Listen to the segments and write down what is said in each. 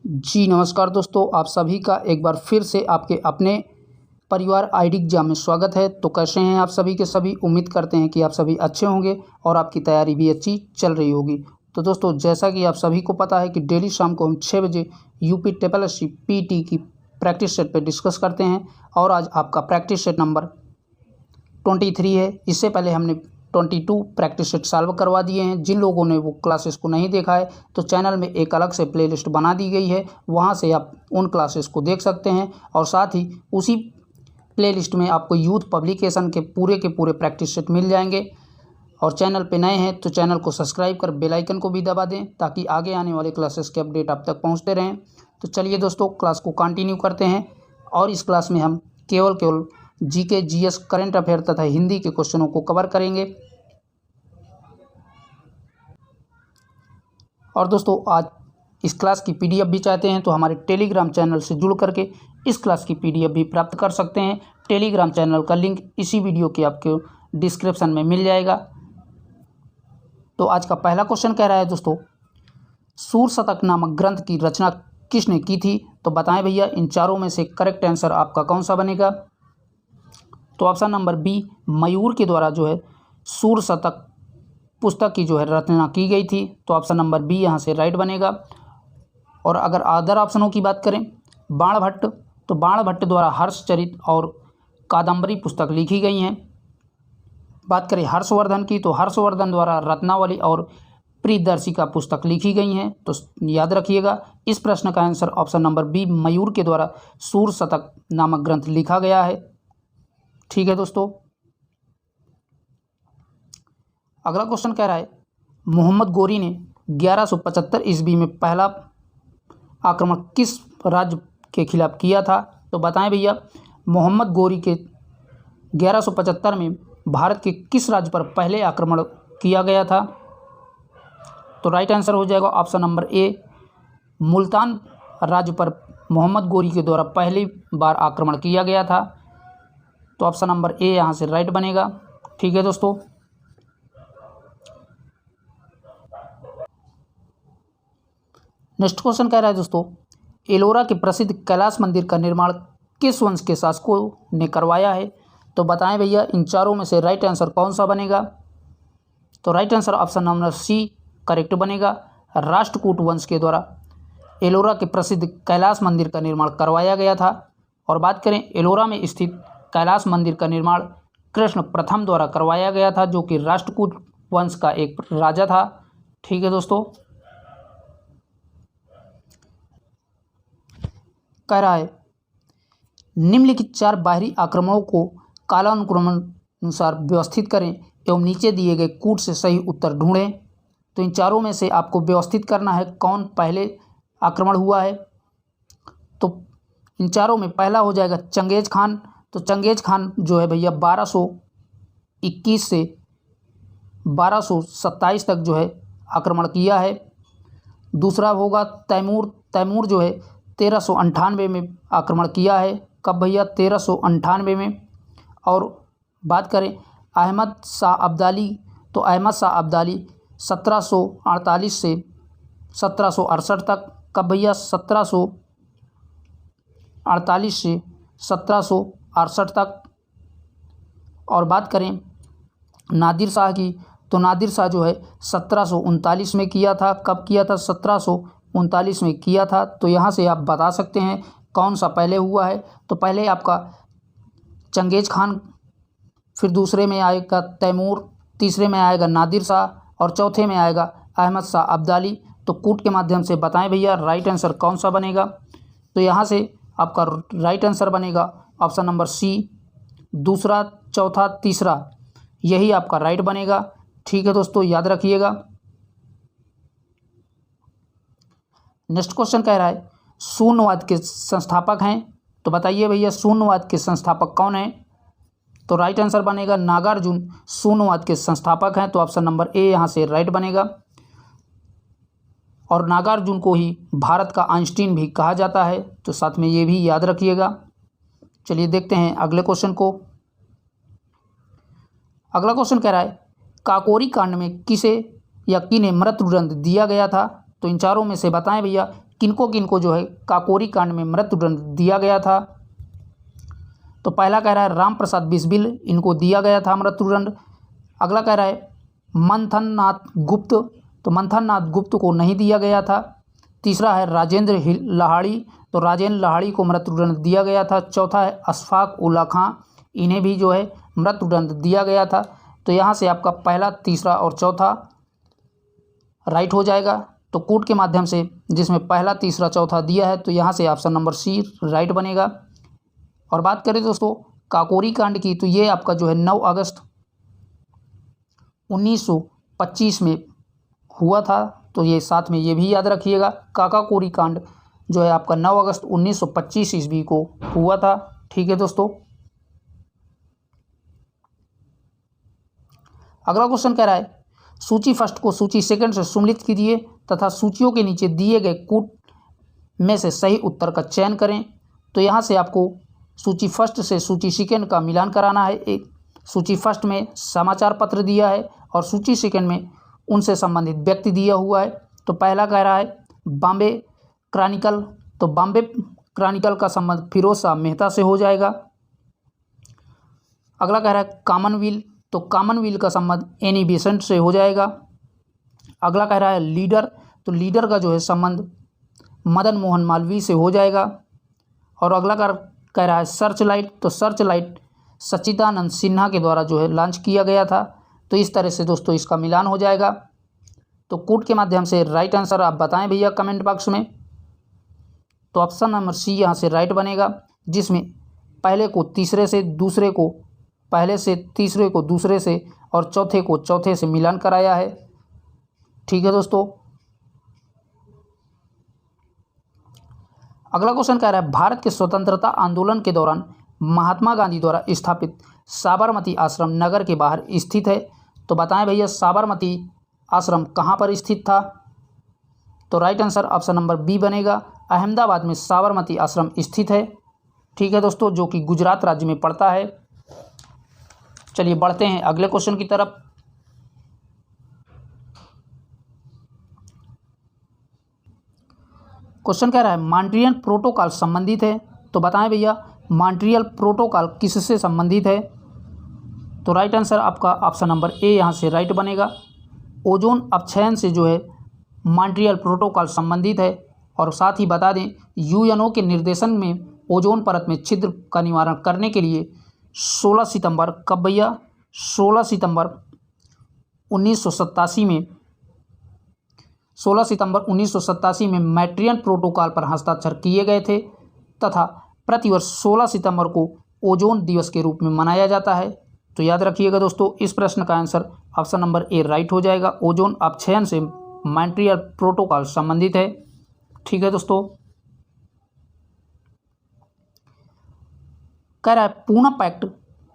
जी नमस्कार दोस्तों, आप सभी का एक बार फिर से आपके अपने परिवार आईडी एग्जाम में स्वागत है। तो कैसे हैं आप सभी के सभी। उम्मीद करते हैं कि आप सभी अच्छे होंगे और आपकी तैयारी भी अच्छी चल रही होगी। तो दोस्तों, जैसा कि आप सभी को पता है कि डेली शाम को हम 6 बजे UP triple S C PT की प्रैक्टिस सेट पर डिस्कस करते हैं और आज आपका प्रैक्टिस सेट नंबर 23 है। इससे पहले हमने 22 प्रैक्टिस सेट सॉल्व करवा दिए हैं। जिन लोगों ने वो क्लासेस को नहीं देखा है तो चैनल में एक अलग से प्लेलिस्ट बना दी गई है, वहाँ से आप उन क्लासेस को देख सकते हैं। और साथ ही उसी प्लेलिस्ट में आपको यूथ पब्लिकेशन के पूरे प्रैक्टिस सेट मिल जाएंगे। और चैनल पे नए हैं तो चैनल को सब्सक्राइब कर बेल आइकन को भी दबा दें ताकि आगे आने वाले क्लासेस के अपडेट आप तक पहुँचते रहें। तो चलिए दोस्तों, क्लास को कंटिन्यू करते हैं। और इस क्लास में हम केवल जीके, जीएस, करंट अफेयर तथा हिंदी के क्वेश्चनों को कवर करेंगे। और दोस्तों, आज इस क्लास की पीडीएफ भी चाहते हैं तो हमारे टेलीग्राम चैनल से जुड़ करके इस क्लास की पीडीएफ भी प्राप्त कर सकते हैं। टेलीग्राम चैनल का लिंक इसी वीडियो के आपके डिस्क्रिप्शन में मिल जाएगा। तो आज का पहला क्वेश्चन कह रहा है दोस्तों, सूर्य शतक नामक ग्रंथ की रचना किसने की थी? तो बताएं भैया, इन चारों में से करेक्ट आंसर आपका कौन सा बनेगा? तो ऑप्शन नंबर बी, मयूर के द्वारा जो है सूर्य शतक पुस्तक की जो है रचना की गई थी। तो ऑप्शन नंबर बी यहाँ से राइट बनेगा। और अगर अदर ऑप्शनों की बात करें, बाणभट्ट, तो बाणभट्ट द्वारा हर्षचरित और कादम्बरी पुस्तक लिखी गई हैं। बात करें हर्षवर्धन की, तो हर्षवर्धन द्वारा रत्नावली और प्रियदर्शिका पुस्तक लिखी गई हैं। तो याद रखिएगा, इस प्रश्न का आंसर ऑप्शन नंबर बी, मयूर के द्वारा सूर्य शतक नामक ग्रंथ लिखा गया है। ठीक है दोस्तों, अगला क्वेश्चन कह रहा है, मोहम्मद गोरी ने 1175 ईस्वी में पहला आक्रमण किस राज्य के खिलाफ किया था? तो बताएं भैया, मोहम्मद गोरी के 1175 में भारत के किस राज्य पर पहले आक्रमण किया गया था? तो राइट आंसर हो जाएगा ऑप्शन नंबर ए, मुल्तान राज्य पर मोहम्मद गोरी के द्वारा पहली बार आक्रमण किया गया था। तो ऑप्शन नंबर ए यहाँ से राइट बनेगा। ठीक है दोस्तों, नेक्स्ट क्वेश्चन कह रहा है दोस्तों, एलोरा के प्रसिद्ध कैलाश मंदिर का निर्माण किस वंश के शासकों ने करवाया है? तो बताएं भैया, इन चारों में से राइट आंसर कौन सा बनेगा? तो right answer option number C correct बनेगा। राष्ट्रकूट वंश के द्वारा एलोरा के प्रसिद्ध कैलाश मंदिर का निर्माण करवाया गया था। और बात करें, एलोरा में स्थित कैलाश मंदिर का निर्माण कृष्ण प्रथम द्वारा करवाया गया था, जो कि राष्ट्रकूट वंश का एक राजा था। ठीक है दोस्तों, कह रहा है, निम्नलिखित 4 बाहरी आक्रमणों को कालानुक्रम अनुसार व्यवस्थित करें एवं नीचे दिए गए कूट से सही उत्तर ढूंढें। तो इन चारों में से आपको व्यवस्थित करना है कौन पहले आक्रमण हुआ है। तो इन चारों में पहला हो जाएगा चंगेज खान। तो चंगेज खान जो है भैया 1221 से 1227 तक जो है आक्रमण किया है। दूसरा होगा तैमूर। तैमूर जो है 1398 में आक्रमण किया है। कब भैया? 1398 में। और बात करें अहमद शाह अब्दाली, तो अहमद शाह अब्दाली 1748 से 1768 तक। कब भैया? 1748 से 1768 तक। और बात करें नादिर शाह की, तो नादिर शाह जो है 1739 में किया था। कब किया था? 1739 में किया था। तो यहाँ से आप बता सकते हैं कौन सा पहले हुआ है। तो पहले आपका चंगेज खान, फिर दूसरे में आएगा तैमूर, तीसरे में आएगा नादिर शाह और चौथे में आएगा अहमद शाह अब्दाली। तो कूट के माध्यम से बताएं भैया राइट आंसर कौन सा बनेगा। तो यहाँ से आपका राइट आंसर बनेगा ऑप्शन नंबर सी, दूसरा, चौथा, तीसरा, यही आपका राइट बनेगा। ठीक है दोस्तों, याद रखिएगा। नेक्स्ट क्वेश्चन कह रहा है, शून्यवाद के संस्थापक हैं। तो बताइए भैया, शून्यवाद के संस्थापक कौन हैं? तो राइट आंसर बनेगा नागार्जुन शून्यवाद के संस्थापक हैं। तो ऑप्शन नंबर ए यहाँ से राइट बनेगा। और नागार्जुन को ही भारत का आइंस्टीन भी कहा जाता है, तो साथ में ये भी याद रखिएगा। चलिए देखते हैं अगले क्वेश्चन को। अगला क्वेश्चन कह रहा है, काकोरी कांड में किसे या किन्हें मृत्युदंड दिया गया था? तो इन चारों में से बताएं भैया किनको किनको जो है काकोरी कांड में मृत्युदंड दिया गया था? तो पहला कह रहा है राम प्रसाद बिस्मिल, इनको दिया गया था मृत्युदंड। अगला कह रहा है मंथन नाथ गुप्त, तो मंथन नाथ गुप्त को नहीं दिया गया था। तीसरा है राजेंद्र लाहाड़ी, तो राजेंद्र लाहाड़ी को मृत्युदंड दिया गया था। चौथा है अशफाक उल्ला खां, इन्हें भी जो है मृत्युदंड दिया गया था। तो यहाँ से आपका पहला, तीसरा और चौथा राइट हो जाएगा। तो कूट के माध्यम से जिसमें पहला, तीसरा, चौथा दिया है, तो यहाँ से ऑप्शन नंबर सी राइट बनेगा। और बात करें दोस्तों काकोरी कांड की, तो ये आपका जो है 9 अगस्त 1925 में हुआ था। तो ये साथ में ये भी याद रखिएगा, काकाकोरी कांड जो है आपका 9 अगस्त 1925 ईस्वी को हुआ था। ठीक है दोस्तों। अगला क्वेश्चन कह रहा है सूची फर्स्ट को सूची सेकंड से सम्मिलित कीजिए तथा सूचियों के नीचे दिए गए कूट में से सही उत्तर का चयन करें। तो यहाँ से आपको सूची फर्स्ट से सूची सेकंड का मिलान कराना है। एक सूची फर्स्ट में समाचार पत्र दिया है और सूची सेकंड में उनसे संबंधित व्यक्ति दिया हुआ है। तो पहला कह रहा है बॉम्बे क्रॉनिकल, तो बॉम्बे क्रॉनिकल का संबंध फिरोज शाह मेहता से हो जाएगा। अगला कह रहा है कॉमनवेल्थ, तो कॉमनवेल्थ का संबंध एनी बेसेंट से हो जाएगा। अगला कह रहा है लीडर, तो लीडर का जो है संबंध मदन मोहन मालवीय से हो जाएगा। और अगला कह रहा है सर्च लाइट, तो सर्च लाइट सच्चिदानंद सिन्हा के द्वारा जो है लॉन्च किया गया था। तो इस तरह से दोस्तों इसका मिलान हो जाएगा। तो कूट के माध्यम से राइट आंसर आप बताएं भैया कमेंट बॉक्स में। तो ऑप्शन नंबर सी यहाँ से राइट बनेगा, जिसमें पहले को तीसरे से, दूसरे को पहले से, तीसरे को दूसरे से और चौथे को चौथे से मिलान कराया है। ठीक है दोस्तों। अगला क्वेश्चन कह रहा है भारत के स्वतंत्रता आंदोलन के दौरान महात्मा गांधी द्वारा स्थापित साबरमती आश्रम नगर के बाहर स्थित है। तो बताएं भैया साबरमती आश्रम कहाँ पर स्थित था? तो right answer option number B बनेगा, अहमदाबाद में साबरमती आश्रम स्थित है। ठीक है दोस्तों, जो कि गुजरात राज्य में पड़ता है। चलिए बढ़ते हैं अगले क्वेश्चन की तरफ। क्वेश्चन कह रहा है मॉन्ट्रियल प्रोटोकॉल संबंधित है। तो बताएं भैया मॉन्ट्रियल प्रोटोकॉल किससे संबंधित है? तो राइट आंसर आपका ऑप्शन नंबर ए यहाँ से राइट बनेगा। ओजोन अपक्षयन से जो है मॉन्ट्रियल प्रोटोकॉल संबंधित है। और साथ ही बता दें यूएनओ के निर्देशन में ओजोन परत में छिद्र का निवारण करने के लिए 16 सितंबर कब भैया 16 सितंबर 1987 में 16 सितंबर 1987 में मॉन्ट्रियल प्रोटोकॉल पर हस्ताक्षर किए गए थे तथा प्रतिवर्ष 16 सितंबर को ओजोन दिवस के रूप में मनाया जाता है। तो याद रखिएगा दोस्तों, इस प्रश्न का answer option number A right हो जाएगा। ओजोन अपक्षयन से मॉन्ट्रियल प्रोटोकॉल संबंधित है। ठीक है दोस्तों। कह रहा है पूना पैक्ट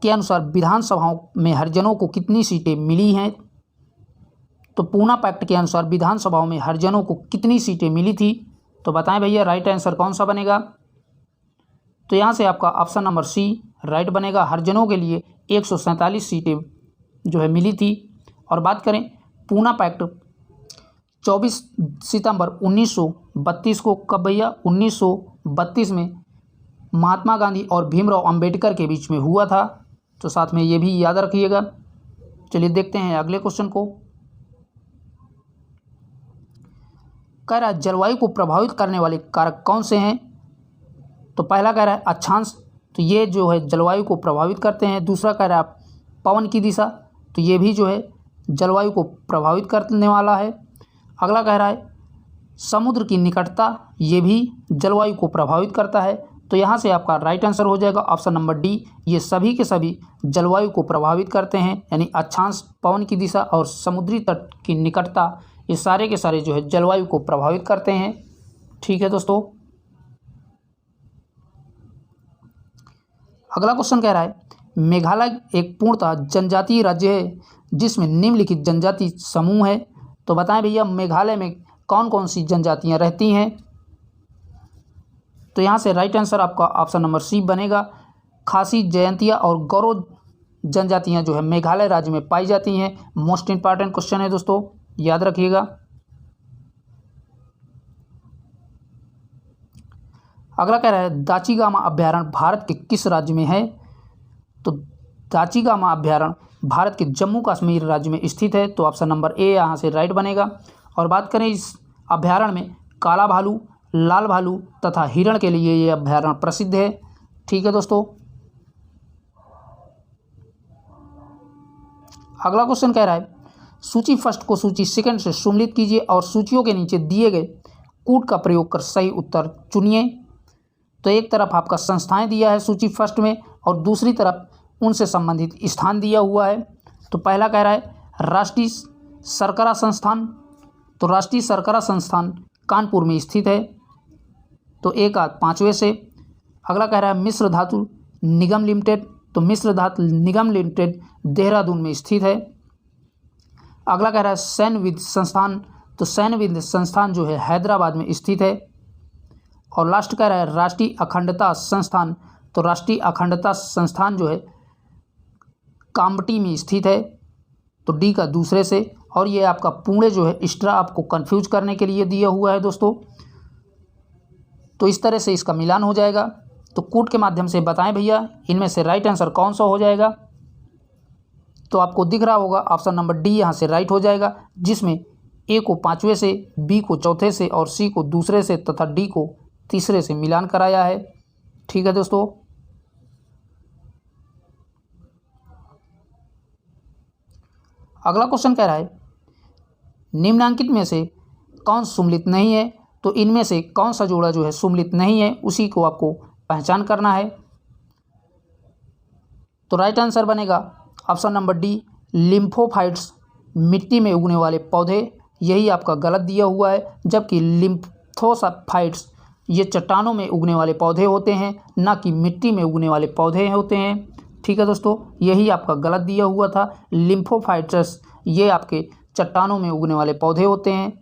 के अनुसार विधानसभाओं में हरिजनों को कितनी सीटें मिली हैं? तो पूना पैक्ट के अनुसार विधानसभाओं में हरिजनों को कितनी सीटें मिली थी? तो बताएं भैया राइट आंसर कौन सा बनेगा? तो यहाँ से आपका ऑप्शन नंबर सी राइट बनेगा। हरिजनों के लिए 147 सीटें जो है मिली थी। और बात करें पूना पैक्ट 24 सितंबर 1932 को कब भैया 1932 में महात्मा गांधी और भीमराव अंबेडकर के बीच में हुआ था। तो साथ में ये भी याद रखिएगा। चलिए देखते हैं अगले क्वेश्चन को। कह रहा है जलवायु को प्रभावित करने वाले कारक कौन से हैं? तो पहला कह रहा है अक्षांश, तो ये जो है जलवायु को प्रभावित करते हैं। दूसरा कह रहा है पवन की दिशा, तो ये भी जो है जलवायु को प्रभावित करने वाला है। अगला कह रहा है समुद्र की निकटता, ये भी जलवायु को प्रभावित करता है। तो यहाँ से आपका राइट आंसर हो जाएगा ऑप्शन नंबर डी, ये सभी के सभी जलवायु को प्रभावित करते हैं। यानी अक्षांश, पवन की दिशा और समुद्री तट की निकटता, ये सारे के सारे जो है जलवायु को प्रभावित करते हैं। ठीक है दोस्तों। अगला क्वेश्चन कह रहा है मेघालय एक पूर्णतः जनजातीय राज्य है जिसमें निम्नलिखित जनजाति समूह है। तो बताएं भैया मेघालय में कौन कौन सी जनजातियां रहती हैं? तो यहाँ से राइट आंसर आपका ऑप्शन नंबर सी बनेगा। खासी, जयंतिया और गौरो जनजातियां जो है मेघालय राज्य में पाई जाती हैं। मोस्ट इंपॉर्टेंट क्वेश्चन है दोस्तों, याद रखिएगा। अगला कह रहा है दाचीगामा अभ्यारण्य भारत के किस राज्य में है? तो दाचीगामा अभ्यारण्य भारत के जम्मू कश्मीर राज्य में स्थित है। तो ऑप्शन नंबर ए यहाँ से राइट बनेगा। और बात करें इस अभ्यारण्य में काला भालू, लाल भालू तथा हिरण के लिए ये अभ्यारण्य प्रसिद्ध है। ठीक है दोस्तों। अगला क्वेश्चन कह रहा है सूची फर्स्ट को सूची सेकंड से सम्मिलित कीजिए और सूचियों के नीचे दिए गए कूट का प्रयोग कर सही उत्तर चुनिए। तो एक तरफ आपका संस्थाएं दिया है सूची फर्स्ट में और दूसरी तरफ उनसे संबंधित स्थान दिया हुआ है। तो पहला कह रहा है राष्ट्रीय शर्करा संस्थान। तो राष्ट्रीय शर्करा संस्थान कानपुर में स्थित है। तो एक आध पाँचवें से। अगला कह रहा है मिश्र धातु निगम लिमिटेड। तो मिश्र धातु निगम लिमिटेड देहरादून में स्थित है। अगला कह रहा है सैन्य विद्युत संस्थान। तो सैन्य विद्युत संस्थान जो है हैदराबाद में स्थित है। और लास्ट कह रहा है राष्ट्रीय अखंडता संस्थान। तो राष्ट्रीय अखंडता संस्थान जो है कामटी में स्थित है। तो डी का दूसरे से। और ये आपका पुणे जो है एक्स्ट्रा आपको कंफ्यूज करने के लिए दिया हुआ है दोस्तों। तो इस तरह से इसका मिलान हो जाएगा। तो कूट के माध्यम से बताएं भैया इनमें से राइट आंसर कौन सा हो जाएगा। तो आपको दिख रहा होगा ऑप्शन नंबर डी यहाँ से राइट हो जाएगा, जिसमें ए को पाँचवें से, बी को चौथे से और सी को दूसरे से तथा डी को तीसरे से मिलान कराया है। ठीक है दोस्तों। अगला क्वेश्चन कह रहा है निम्नांकित में से कौन सम्मिलित नहीं है? तो इनमें से कौन सा जोड़ा जो है सम्मिलित नहीं है उसी को आपको पहचान करना है। तो राइट आंसर बनेगा ऑप्शन नंबर डी लिम्फोफाइट्स, मिट्टी में उगने वाले पौधे। यही आपका गलत दिया हुआ है, जबकि लिम्फोसाइट्स ये चट्टानों में उगने वाले पौधे होते हैं, ना कि मिट्टी में उगने वाले पौधे होते हैं। ठीक है दोस्तों, यही आपका गलत दिया हुआ था। लिम्फोफाइट्स ये आपके चट्टानों में उगने वाले पौधे होते हैं,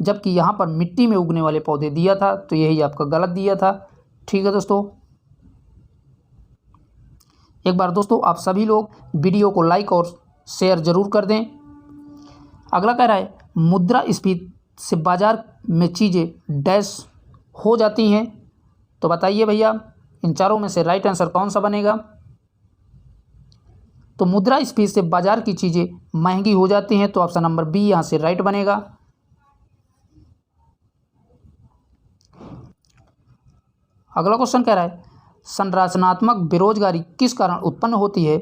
जबकि यहाँ पर मिट्टी में उगने वाले पौधे दिया था, तो यही आपका गलत दिया था। ठीक है दोस्तों। एक बार दोस्तों आप सभी लोग वीडियो को लाइक और शेयर जरूर कर दें। अगला कह रहा है मुद्रास्फीति से बाजार में चीज़ें डैश हो जाती हैं। तो बताइए भैया इन चारों में से राइट आंसर कौन सा बनेगा? तो मुद्रास्फीति से बाजार की चीज़ें महंगी हो जाती हैं। तो ऑप्शन नंबर बी यहाँ से राइट बनेगा। अगला क्वेश्चन कह रहा है संरचनात्मक बेरोजगारी किस कारण उत्पन्न होती है?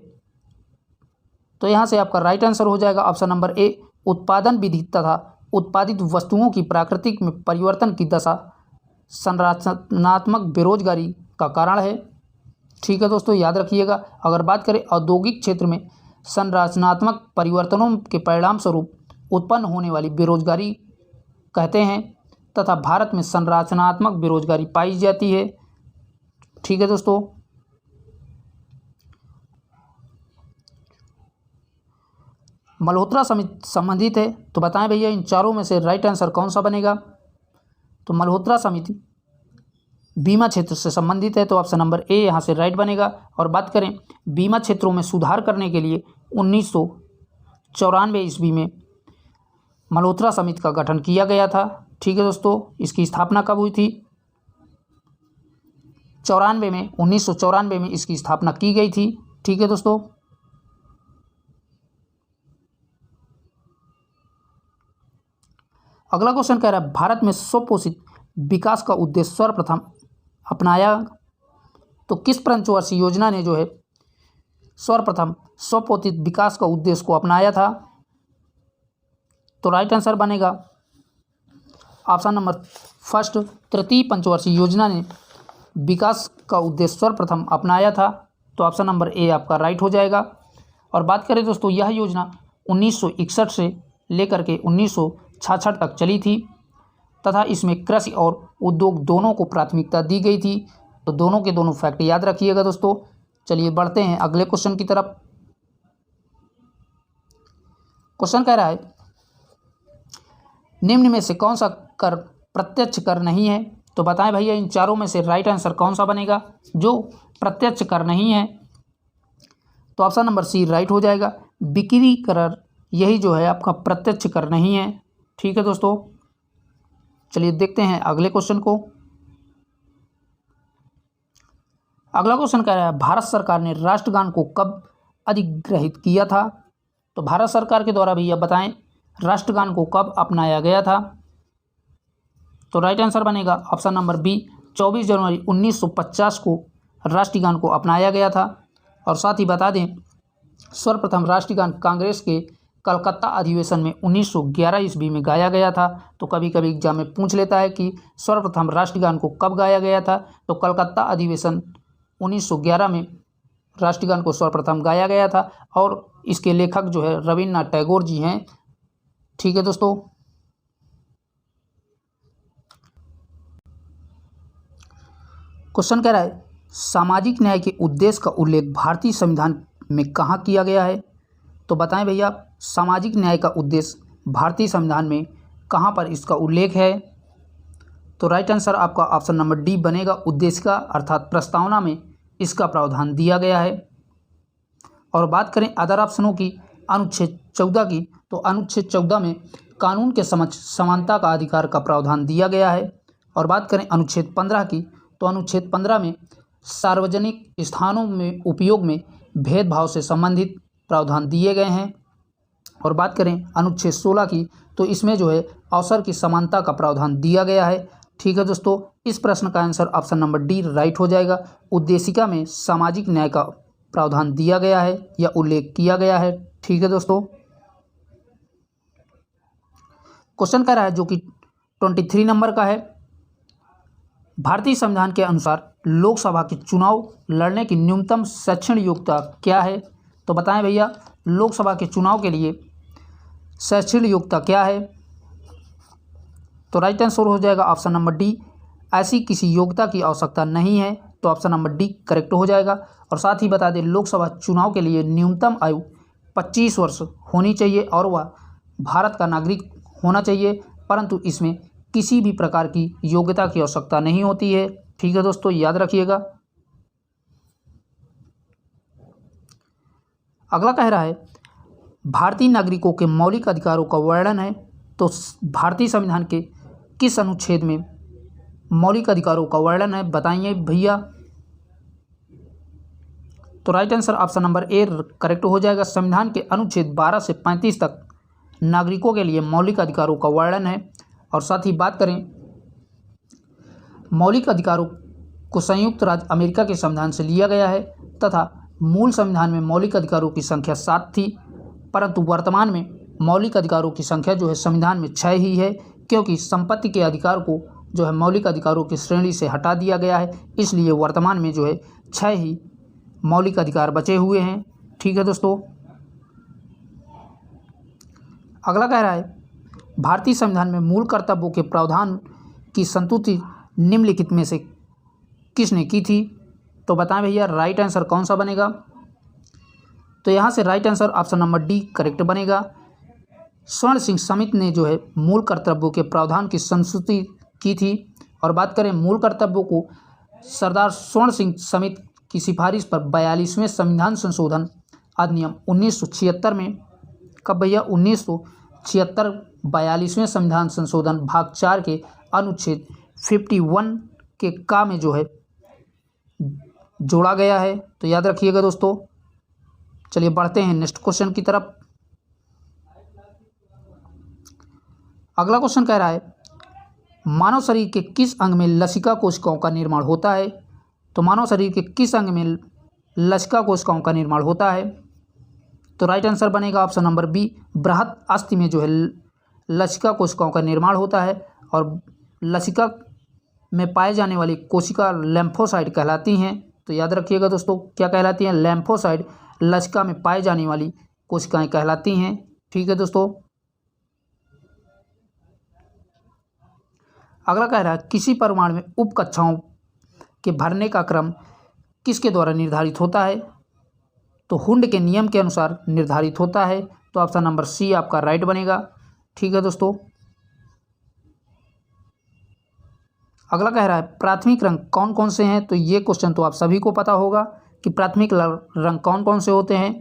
तो यहाँ से आपका राइट आंसर हो जाएगा ऑप्शन नंबर ए उत्पादन विधि तथा उत्पादित वस्तुओं की प्राकृतिक में परिवर्तन की दशा संरचनात्मक बेरोजगारी का कारण है। ठीक है दोस्तों, याद रखिएगा। अगर बात करें औद्योगिक क्षेत्र में संरचनात्मक परिवर्तनों के परिणाम स्वरूप उत्पन्न होने वाली बेरोजगारी कहते हैं, तथा भारत में संरचनात्मक बेरोजगारी पाई जाती है। ठीक है दोस्तों। मल्होत्रा समिति संबंधित है। तो बताएं भैया इन चारों में से राइट आंसर कौन सा बनेगा? तो मल्होत्रा समिति बीमा क्षेत्र से संबंधित है। तो ऑप्शन नंबर ए यहाँ से राइट बनेगा। और बात करें बीमा क्षेत्रों में सुधार करने के लिए 1994 ईस्वी में मल्होत्रा समिति का गठन किया गया था। ठीक है दोस्तों, इसकी स्थापना कब हुई थी? 1994 में इसकी स्थापना की गई थी। ठीक है दोस्तों। अगला क्वेश्चन कह रहा है भारत में स्वपोषित विकास का उद्देश्य सर्वप्रथम अपनाया। तो किस पंचवर्षीय योजना ने जो है सर्वप्रथम स्वपोषित विकास का उद्देश्य को अपनाया था? तो राइट आंसर बनेगा ऑप्शन नंबर फर्स्ट तृतीय पंचवर्षीय योजना ने विकास का उद्देश्य सर्वप्रथम अपनाया था। तो ऑप्शन नंबर ए आपका राइट हो जाएगा। और बात करें दोस्तों यह योजना 1961 से लेकर के 1966 तक चली थी, तथा इसमें कृषि और उद्योग दोनों को प्राथमिकता दी गई थी। तो दोनों के दोनों फैक्ट याद रखिएगा दोस्तों। चलिए बढ़ते हैं अगले क्वेश्चन की तरफ। क्वेश्चन कह रहा है निम्न में से कौन सा कर प्रत्यक्ष कर नहीं है? तो बताएं भैया इन चारों में से राइट आंसर कौन सा बनेगा जो प्रत्यक्ष कर नहीं है? तो ऑप्शन नंबर सी राइट हो जाएगा। बिक्री कर यही जो है आपका प्रत्यक्ष कर नहीं है। ठीक है दोस्तों, चलिए देखते हैं अगले क्वेश्चन को। अगला क्वेश्चन कह रहा है भारत सरकार ने राष्ट्रगान को कब अधिग्रहित किया था। तो भारत सरकार के द्वारा भैया बताएं राष्ट्रगान को कब अपनाया गया था। तो राइट आंसर बनेगा ऑप्शन नंबर बी 24 जनवरी 1950 को राष्ट्रीय गान को अपनाया गया था। और साथ ही बता दें सर्वप्रथम राष्ट्रीय गान कांग्रेस के कलकत्ता अधिवेशन में 1911 ईस्वी में गाया गया था। तो कभी कभी एग्जाम में पूछ लेता है कि सर्वप्रथम राष्ट्रीय गान को कब गाया गया था। तो कलकत्ता अधिवेशन 1911 में राष्ट्रीय गान को सर्वप्रथम गाया गया था और इसके लेखक जो है रविन्द्रनाथ टैगोर जी हैं। ठीक है दोस्तों। क्वेश्चन कह रहा है सामाजिक न्याय के उद्देश्य का उल्लेख भारतीय संविधान में कहाँ किया गया है। तो बताएं भैया सामाजिक न्याय का उद्देश्य भारतीय संविधान में कहाँ पर इसका उल्लेख है। तो राइट आंसर आपका ऑप्शन नंबर डी बनेगा उद्देश्य का अर्थात प्रस्तावना में इसका प्रावधान दिया गया है। और बात करें अदर ऑप्शनों की अनुच्छेद 14 की, तो अनुच्छेद 14 में कानून के समक्ष समानता का अधिकार का प्रावधान दिया गया है। और बात करें अनुच्छेद 15 की, तो अनुच्छेद 15 में सार्वजनिक स्थानों में उपयोग में भेदभाव से संबंधित प्रावधान दिए गए हैं। और बात करें अनुच्छेद 16 की, तो इसमें जो है अवसर की समानता का प्रावधान दिया गया है। ठीक है दोस्तों, इस प्रश्न का answer option number D right हो जाएगा। उद्देशिका में सामाजिक न्याय का प्रावधान दिया गया है या उल्लेख किया गया है। ठीक है दोस्तों। क्वेश्चन कह रहा है जो कि 23 नंबर का है भारतीय संविधान के अनुसार लोकसभा के चुनाव लड़ने की न्यूनतम शैक्षणिक योग्यता क्या है। तो बताएं भैया लोकसभा के चुनाव के लिए शैक्षणिक योग्यता क्या है। तो राइट आंसर हो जाएगा ऑप्शन नंबर डी ऐसी किसी योग्यता की आवश्यकता नहीं है। तो ऑप्शन नंबर डी करेक्ट हो जाएगा। और साथ ही बता दें लोकसभा चुनाव के लिए न्यूनतम आयु 25 वर्ष होनी चाहिए और वह भारत का नागरिक होना चाहिए, परंतु इसमें किसी भी प्रकार की योग्यता की आवश्यकता नहीं होती है। ठीक है दोस्तों, याद रखिएगा। अगला कह रहा है भारतीय नागरिकों के मौलिक अधिकारों का वर्णन है। तो भारतीय संविधान के किस अनुच्छेद में मौलिक अधिकारों का वर्णन है बताइए भैया। तो right answer option number A correct हो जाएगा। संविधान के अनुच्छेद 12 से 35 तक नागरिकों के लिए मौलिक अधिकारों का वर्णन है। और साथ ही बात करें मौलिक अधिकारों को संयुक्त राज्य अमेरिका के संविधान से लिया गया है तथा मूल संविधान में मौलिक अधिकारों की संख्या 7 थी, परंतु वर्तमान में मौलिक अधिकारों की संख्या जो है संविधान में 6 ही है, क्योंकि संपत्ति के अधिकार को जो है मौलिक अधिकारों की श्रेणी से हटा दिया गया है। इसलिए वर्तमान में जो है 6 ही मौलिक अधिकार बचे हुए हैं। ठीक है दोस्तों। अगला कह रहा है भारतीय संविधान में मूल कर्तव्यों के प्रावधान की संतुष्टि निम्नलिखित में से किसने की थी। तो बताएं भैया राइट आंसर कौन सा बनेगा। तो यहाँ से right answer option number D correct बनेगा। स्वर्ण सिंह समिति ने जो है मूल कर्तव्यों के प्रावधान की संस्तुति की थी। और बात करें मूल कर्तव्यों को सरदार स्वर्ण सिंह समिति की सिफारिश पर 42वें संविधान संशोधन अधिनियम 1976 में कब भैया 1976 42वें संविधान संशोधन भाग 4 के अनुच्छेद 51 के का में जो है जोड़ा गया है। तो याद रखिएगा दोस्तों। चलिए बढ़ते हैं नेक्स्ट क्वेश्चन की तरफ। अगला क्वेश्चन कह रहा है मानव शरीर के किस अंग में लसिका कोशिकाओं का निर्माण होता है। तो मानव शरीर के किस अंग में लसिका कोशिकाओं का निर्माण होता है। तो राइट आंसर बनेगा ऑप्शन नंबर बी बृहद अस्थि में जो है लसिका कोशिकाओं का निर्माण होता है। और लसिका में पाए जाने वाली कोशिका लैम्फोसाइट कहलाती हैं। तो याद रखिएगा दोस्तों क्या कहलाती हैं, लैम्फोसाइट लसिका में पाए जाने वाली कोशिकाएं कहलाती हैं। ठीक है दोस्तों। अगला कह रहा है किसी परमाणु में उप कक्षाओं के भरने का क्रम किसके द्वारा निर्धारित होता है। तो हुंड के नियम के अनुसार निर्धारित होता है। तो ऑप्शन नंबर सी आपका राइट बनेगा। ठीक है दोस्तों। अगला कह रहा है प्राथमिक रंग कौन कौन से हैं। तो ये क्वेश्चन तो आप सभी को पता होगा कि प्राथमिक रंग कौन कौन से होते हैं।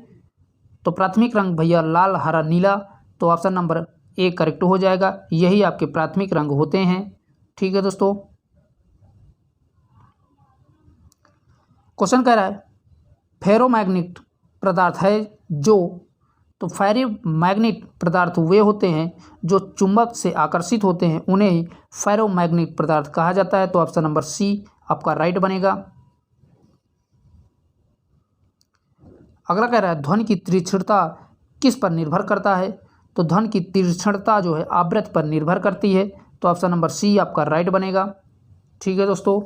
तो प्राथमिक रंग भैया लाल हरा नीला। तो ऑप्शन नंबर ए करेक्ट हो जाएगा। यही आपके प्राथमिक रंग होते हैं। ठीक है दोस्तों। क्वेश्चन कह रहा है फेरोमैग्नेट पदार्थ है जो, तो फेरोमैग्नेट पदार्थ वे होते हैं जो चुंबक से आकर्षित होते हैं, उन्हें ही फेरोमैग्नेट पदार्थ कहा जाता है। तो ऑप्शन नंबर सी आपका राइट बनेगा। अगला कह रहा है ध्वनि की तीक्ष्णता किस पर निर्भर करता है? तो ध्वनि की तीक्ष्णता जो है आवृत्ति पर निर्भर करती है। तो ऑप्शन नंबर सी आपका राइट बनेगा। ठीक है दोस्तों,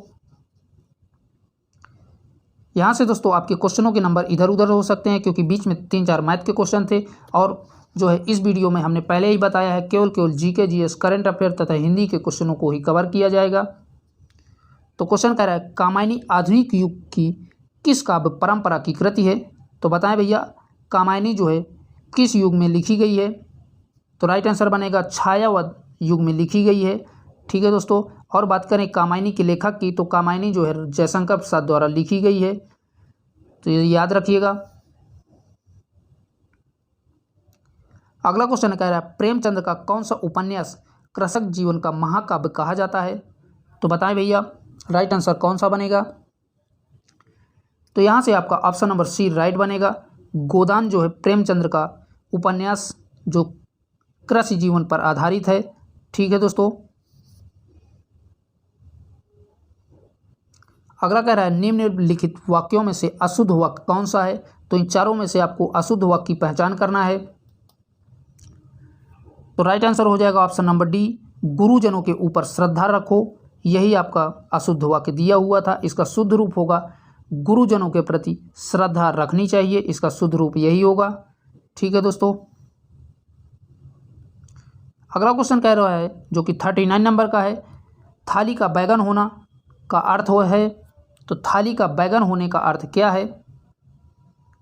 यहाँ से दोस्तों आपके क्वेश्चनों के नंबर इधर उधर हो सकते हैं क्योंकि बीच में 3-4 मैथ के क्वेश्चन थे, और जो है इस वीडियो में हमने पहले ही बताया है केवल जीके, जीएस, करंट अफेयर तथा हिंदी के क्वेश्चनों को ही कवर किया जाएगा। तो क्वेश्चन कह रहा है कामायनी आधुनिक युग की किस काव्य परंपरा की कृति है? तो बताएं भैया कामायनी जो है किस युग में लिखी गई है? तो राइट आंसर बनेगा छायावत युग में लिखी गई है। ठीक है दोस्तों, और बात करें कामायनी के लेखक की, तो कामायनी जो है जयशंकर प्रसाद द्वारा लिखी गई है, तो ये याद रखिएगा। अगला क्वेश्चन कह रहा है प्रेमचंद का कौन सा उपन्यास कृषक जीवन का महाकाव्य कहा जाता है? तो बताएं भैया राइट आंसर कौन सा बनेगा? तो यहाँ से आपका ऑप्शन नंबर सी राइट बनेगा। गोदान जो है प्रेमचंद्र का उपन्यास जो कृषि जीवन पर आधारित है। ठीक है दोस्तों, अगला कह रहा है निम्नलिखित वाक्यों में से अशुद्ध वाक्य कौन सा है? तो इन चारों में से आपको अशुद्ध वाक्य की पहचान करना है। तो राइट आंसर हो जाएगा ऑप्शन नंबर डी, गुरुजनों के ऊपर श्रद्धा रखो। यही आपका अशुद्ध वाक्य दिया हुआ था। इसका शुद्ध रूप होगा गुरुजनों के प्रति श्रद्धा रखनी चाहिए, इसका शुद्ध रूप यही होगा। ठीक है दोस्तों, अगला क्वेश्चन कह रहा है जो कि 39 नंबर का है, थाली का बैगन होना का अर्थ है, तो थाली का बैगन होने का अर्थ क्या है?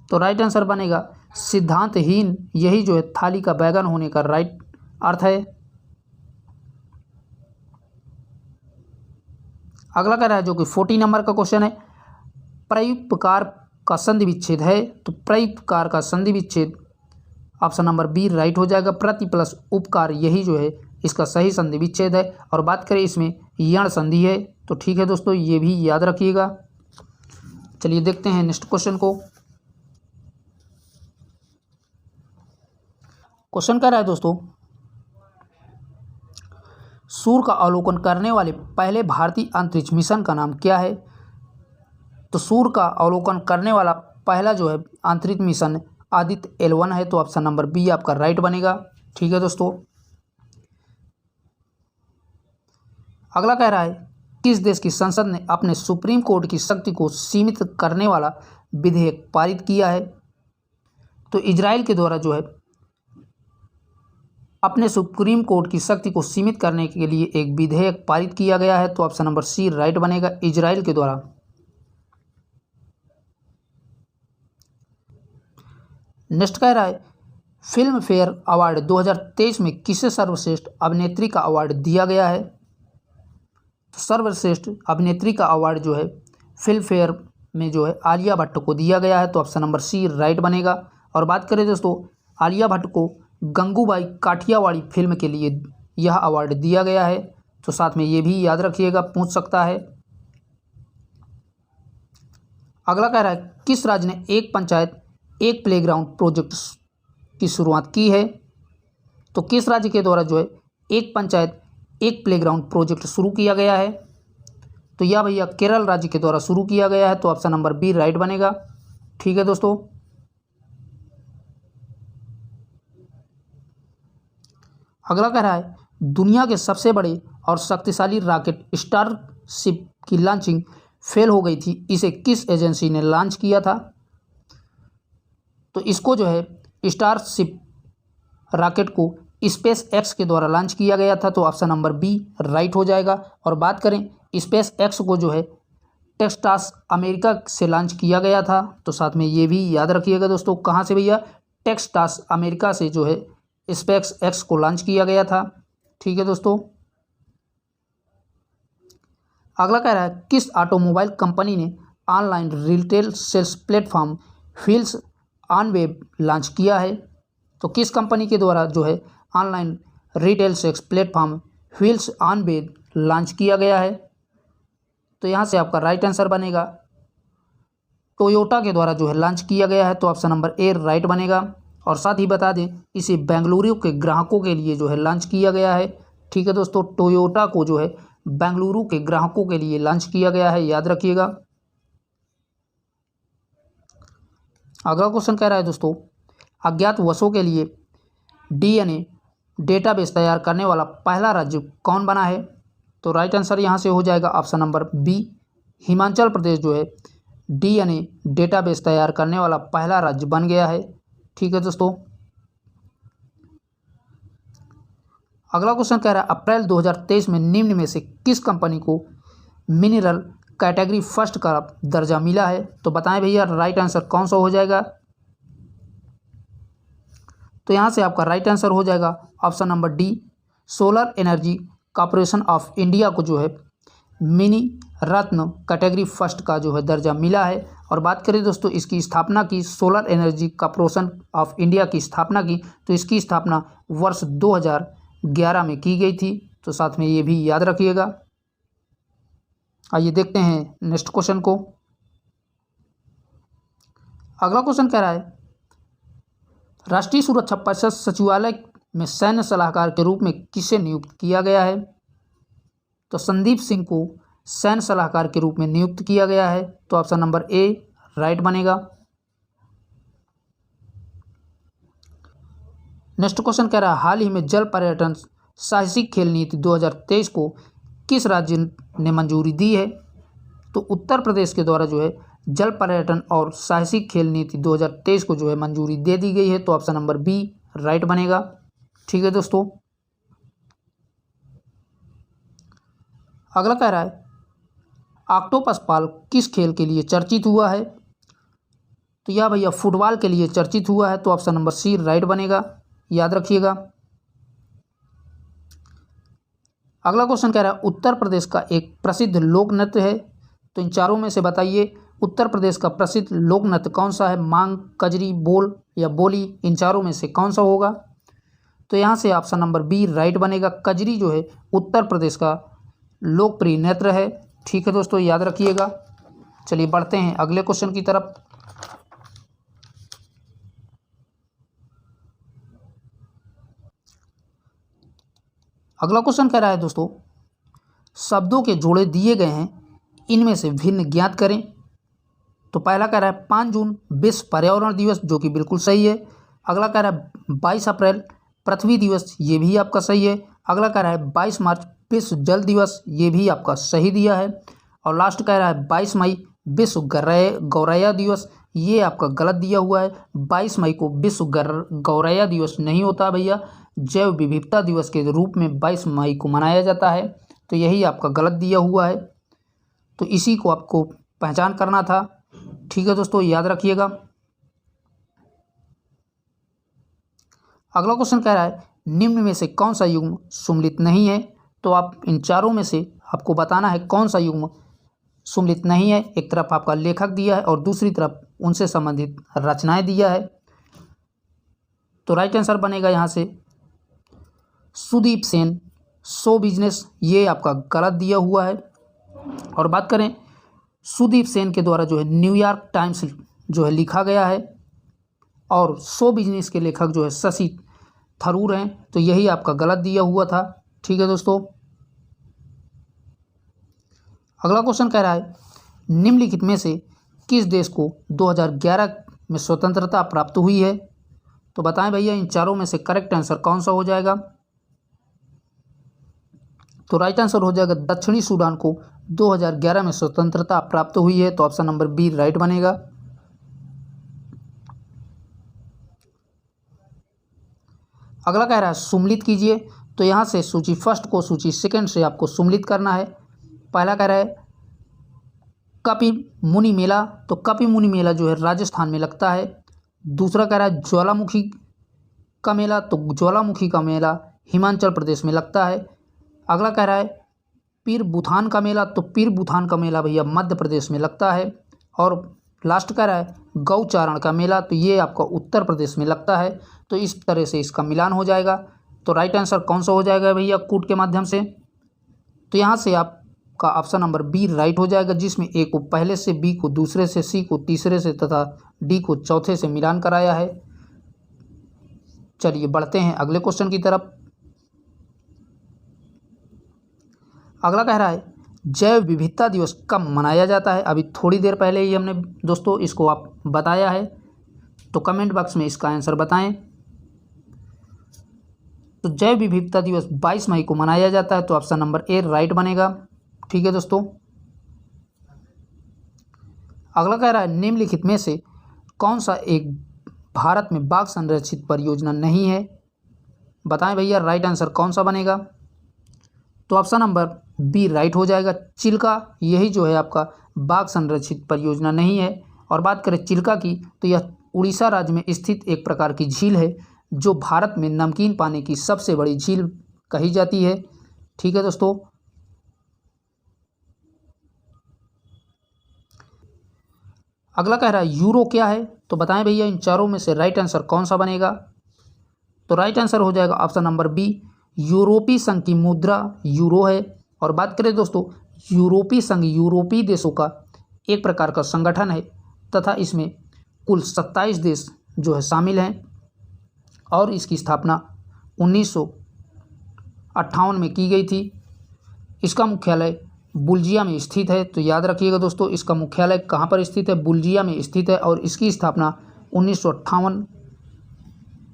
तो राइट आंसर बनेगा सिद्धांतहीन। यही जो है थाली का बैगन होने का राइट अर्थ है। अगला कह रहा है जो कि 40 नंबर का क्वेश्चन है, प्रयुपकार का संधि विच्छेद है। तो प्रयुपकार का संधि विच्छेद ऑप्शन नंबर बी राइट हो जाएगा। प्रति प्लस उपकार यही जो है इसका सही संधि विच्छेद है। और बात करें इसमें यण संधि है। तो ठीक है दोस्तों, ये भी याद रखिएगा। चलिए देखते हैं नेक्स्ट क्वेश्चन को। क्वेश्चन कह रहा है दोस्तों सूर्य का अवलोकन करने वाले पहले भारतीय अंतरिक्ष मिशन का नाम क्या है? तो सूर्य का अवलोकन करने वाला पहला जो है अंतरिक्ष मिशन आदित्य L1 है। तो ऑप्शन नंबर बी आपका राइट बनेगा। ठीक है दोस्तों, अगला कह रहा है किस देश की संसद ने अपने सुप्रीम कोर्ट की शक्ति को सीमित करने वाला विधेयक पारित किया है? तो इजराइल के द्वारा जो है अपने सुप्रीम कोर्ट की शक्ति को सीमित करने के लिए एक विधेयक पारित किया गया है। तो ऑप्शन नंबर सी राइट बनेगा, इजराइल के द्वारा। नेक्स्ट कह रहा है फिल्म फेयर अवार्ड 2023 में किसे सर्वश्रेष्ठ अभिनेत्री का अवार्ड दिया गया है? तो सर्वश्रेष्ठ अभिनेत्री का अवार्ड जो है फिल्म फेयर में जो है आलिया भट्ट को दिया गया है। तो ऑप्शन नंबर सी राइट बनेगा। और बात करें दोस्तों आलिया भट्ट को गंगूबाई काठियावाड़ी फिल्म के लिए यह अवार्ड दिया गया है। तो साथ में ये भी याद रखिएगा, पूछ सकता है। अगला कह रहा है किस राज्य ने एक पंचायत एक प्लेग्राउंड प्रोजेक्ट की शुरुआत की है? तो किस राज्य के द्वारा जो है एक पंचायत एक प्लेग्राउंड प्रोजेक्ट शुरू किया गया है? तो यह भैया केरल राज्य के द्वारा शुरू किया गया है। तो ऑप्शन नंबर बी राइट बनेगा। ठीक है दोस्तों, अगला कह रहा है दुनिया के सबसे बड़े और शक्तिशाली रॉकेट स्टारशिप की लॉन्चिंग फेल हो गई थी, इसे किस एजेंसी ने लॉन्च किया था? तो इसको जो है स्टारशिप रॉकेट को स्पेस एक्स के द्वारा लॉन्च किया गया था। तो ऑप्शन नंबर बी राइट हो जाएगा। और बात करें स्पेस एक्स को जो है टेक्सास अमेरिका से लॉन्च किया गया था। तो साथ में ये भी याद रखिएगा दोस्तों, कहाँ से भैया? टेक्सास अमेरिका से जो है स्पेस एक्स को लॉन्च किया गया था। ठीक है दोस्तों, अगला कह रहा है किस ऑटोमोबाइल कंपनी ने online retail sales platform wheels on web launch किया है? तो किस कंपनी के द्वारा जो है online retail sales platform wheels on web launch किया गया है? तो यहाँ से आपका राइट आंसर बनेगा टोयोटा के द्वारा जो है लॉन्च किया गया है, तो ऑप्शन नंबर ए राइट बनेगा। और साथ ही बता दें इसे बेंगलुरु के ग्राहकों के लिए जो है लॉन्च किया गया है। ठीक है दोस्तों, टोयोटा को जो है बेंगलुरु के ग्राहकों के लिए लॉन्च किया गया है, याद रखिएगा। अगला क्वेश्चन कह रहा है दोस्तों, अज्ञात वशों के लिए डीएनए डेटाबेस तैयार करने वाला पहला राज्य कौन बना है? तो राइट आंसर यहाँ से हो जाएगा option number B, Himachal Pradesh जो है डीएनए डेटाबेस तैयार करने वाला पहला राज्य बन गया है। ठीक है दोस्तों, अगला क्वेश्चन कह रहा है अप्रैल 2023 में निम्न में से किस कंपनी को मिनरल कैटेगरी फर्स्ट का दर्जा मिला है? तो बताएं भैया राइट आंसर कौन सा हो जाएगा। तो यहाँ से आपका राइट आंसर हो जाएगा option number D, solar energy corporation of India को जो है मिनी रत्न कैटेगरी फर्स्ट का जो है दर्जा मिला है। और बात करें दोस्तों इसकी स्थापना की, solar energy corporation of India की स्थापना की, तो इसकी स्थापना वर्ष 2011 में की गई थी। तो साथ में ये भी याद रखिएगा। आइए देखते हैं नेक्स्ट क्वेश्चन को। अगला क्वेश्चन कह रहा है राष्ट्रीय सुरक्षा परिषद सचिवालय में सैन्य सलाहकार के रूप में किसे नियुक्त किया गया है? तो संदीप सिंह को सैन्य सलाहकार के रूप में नियुक्त किया गया है। तो ऑप्शन नंबर ए राइट बनेगा। नेक्स्ट क्वेश्चन कह रहा है हाल ही में जल पर्यटन साहसिक खेल नीति 2023 को किस राज्य ने मंजूरी दी है? तो उत्तर प्रदेश के द्वारा जो है जल पर्यटन और साहसिक खेल नीति 2023 को जो है मंजूरी दे दी गई है। तो ऑप्शन नंबर बी राइट बनेगा। ठीक है दोस्तों, अगला कह रहा है ऑक्टोपस पाल किस खेल के लिए चर्चित हुआ है? तो यह भैया फुटबॉल के लिए चर्चित हुआ है। तो ऑप्शन नंबर सी राइट बनेगा, याद रखिएगा। अगला क्वेश्चन कह रहा है उत्तर प्रदेश का एक प्रसिद्ध लोक नृत्य है, तो इन चारों में से बताइए उत्तर प्रदेश का प्रसिद्ध लोक नृत्य कौन सा है? मांग, कजरी, बोल या बोली, इन चारों में से कौन सा होगा? तो यहाँ से ऑप्शन नंबर बी राइट बनेगा। कजरी जो है उत्तर प्रदेश का लोकप्रिय नृत्य है। ठीक है दोस्तों, याद रखिएगा। चलिए बढ़ते हैं अगले क्वेश्चन की तरफ। अगला क्वेश्चन कह रहा है दोस्तों शब्दों के जोड़े दिए गए हैं, इनमें से भिन्न ज्ञात करें। तो पहला कह रहा है 5 जून विश्व पर्यावरण दिवस, जो कि बिल्कुल सही है। अगला कह रहा है 22 अप्रैल पृथ्वी दिवस, ये भी आपका सही है। अगला कह रहा है 22 मार्च विश्व जल दिवस, ये भी आपका सही दिया है। और लास्ट कह रहा है 22 मई विश्व गौरैया दिवस, ये आपका गलत दिया हुआ है। 22 मई को विश्व गौरैया दिवस नहीं होता भैया, जैव विविधता दिवस के रूप में 22 मई को मनाया जाता है। तो यही आपका गलत दिया हुआ है, तो इसी को आपको पहचान करना था। ठीक है दोस्तों, याद रखिएगा। अगला क्वेश्चन कह रहा है निम्न में से कौन सा युग्म सुमेलित नहीं है? तो आप इन चारों में से आपको बताना है कौन सा युग्म सुमेलित नहीं है। एक तरफ आपका लेखक दिया है और दूसरी तरफ उनसे संबंधित रचनाएं दिया है। तो राइट आंसर बनेगा यहाँ से सुदीप सेन शो बिजनेस, ये आपका गलत दिया हुआ है। और बात करें सुदीप सेन के द्वारा जो है न्यूयॉर्क टाइम्स जो है लिखा गया है, और शो बिजनेस के लेखक जो है शशि थरूर हैं, तो यही आपका गलत दिया हुआ था। ठीक है दोस्तों, अगला क्वेश्चन कह रहा है निम्नलिखित में से किस देश को 2011 में स्वतंत्रता प्राप्त हुई है? तो बताएं भैया इन चारों में से करेक्ट आंसर कौन सा हो जाएगा। तो राइट आंसर हो जाएगा दक्षिणी सूडान को 2011 में स्वतंत्रता प्राप्त हुई है। तो ऑप्शन नंबर बी राइट बनेगा। अगला कह रहा है सुमेलित कीजिए। तो यहाँ से सूची फर्स्ट को सूची सेकंड से आपको सुमेलित करना है। पहला कह रहा है कपि मुनि मेला, तो कपि मुनि मेला जो है राजस्थान में लगता है। दूसरा कह रहा है ज्वालामुखी का मेला, तो ज्वालामुखी का मेला हिमाचल प्रदेश में लगता है। अगला कह रहा है पीर बुथान का मेला, तो पीर बुथान का मेला भैया मध्य प्रदेश में लगता है। और लास्ट कह रहा है गौचारण का मेला, तो ये आपका उत्तर प्रदेश में लगता है। तो इस तरह से इसका मिलान हो जाएगा। तो राइट आंसर कौन सा हो जाएगा भैया कूट के माध्यम से? तो यहाँ से आप आपका ऑप्शन नंबर बी राइट हो जाएगा, जिसमें ए को पहले से, बी को दूसरे से, सी को तीसरे से तथा डी को चौथे से मिलान कराया है। चलिए बढ़ते हैं अगले क्वेश्चन की तरफ। अगला कह रहा है जैव विविधता दिवस कब मनाया जाता है। अभी थोड़ी देर पहले ही हमने दोस्तों इसको आप बताया है, तो कमेंट बॉक्स में इसका आंसर बताएं। तो जैव विविधता दिवस 22 मई को मनाया जाता है, तो ऑप्शन नंबर ए राइट बनेगा। ठीक है दोस्तों। अगला कह रहा है निम्नलिखित में से कौन सा एक भारत में बाघ संरक्षित परियोजना नहीं है। बताएं भैया राइट आंसर कौन सा बनेगा। तो ऑप्शन नंबर बी राइट हो जाएगा, चिल्का। यही जो है आपका बाघ संरक्षित परियोजना नहीं है। और बात करें चिल्का की, तो यह उड़ीसा राज्य में स्थित एक प्रकार की झील है, जो भारत में नमकीन पानी की सबसे बड़ी झील कही जाती है। ठीक है दोस्तों। अगला कह रहा है यूरो क्या है। तो बताएं भैया इन चारों में से राइट आंसर कौन सा बनेगा। तो राइट आंसर हो जाएगा ऑप्शन नंबर बी, यूरोपीय संघ की मुद्रा यूरो है। और बात करें दोस्तों, यूरोपीय संघ यूरोपीय देशों का एक प्रकार का संगठन है तथा इसमें कुल 27 देश जो है शामिल हैं और इसकी स्थापना 1958 में की गई थी। इसका मुख्यालय बुल्जिया में स्थित है। तो याद रखिएगा दोस्तों, इसका मुख्यालय कहाँ पर स्थित है, बुल्जिया में स्थित है और इसकी स्थापना 1958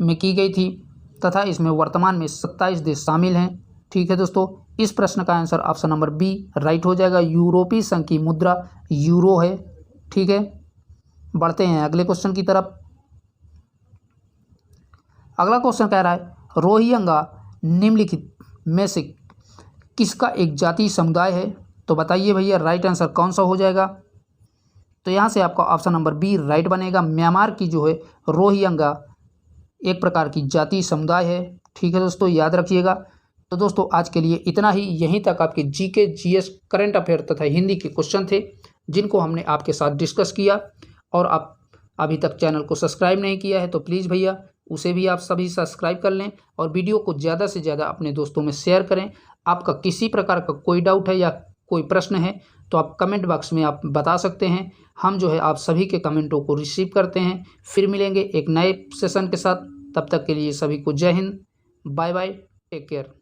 में की गई थी तथा इसमें वर्तमान में 27 देश शामिल हैं। ठीक है दोस्तों। इस प्रश्न का answer option number B right हो जाएगा, यूरोपीय संघ की मुद्रा यूरो है। ठीक है। बढ़ते हैं अगले क्वेश्चन की तरफ। अगला क्वेश्चन कह रहा है रोहिंग्या निम्नलिखित में से किसका एक जातीय समुदाय है। तो बताइए भैया राइट आंसर कौन सा हो जाएगा। तो यहाँ से आपका ऑप्शन नंबर बी राइट बनेगा, म्यांमार की जो है रोहिंग्या एक प्रकार की जातीय समुदाय है। ठीक है दोस्तों, याद रखिएगा। तो दोस्तों आज के लिए इतना ही। यहीं तक आपके जीके, जीएस, करंट अफेयर तथा हिंदी के क्वेश्चन थे जिनको हमने आपके साथ डिस्कस किया। और आप अभी तक चैनल को सब्सक्राइब नहीं किया है तो प्लीज़ भैया उसे भी आप सभी सब्सक्राइब कर लें और वीडियो को ज़्यादा से ज़्यादा अपने दोस्तों में शेयर करें। आपका किसी प्रकार का कोई डाउट है या कोई प्रश्न है तो आप कमेंट बॉक्स में आप बता सकते हैं। हम जो है आप सभी के कमेंटों को रिसीव करते हैं। फिर मिलेंगे एक नए सेशन के साथ। तब तक के लिए सभी को जय हिंद, बाय बाय, टेक केयर।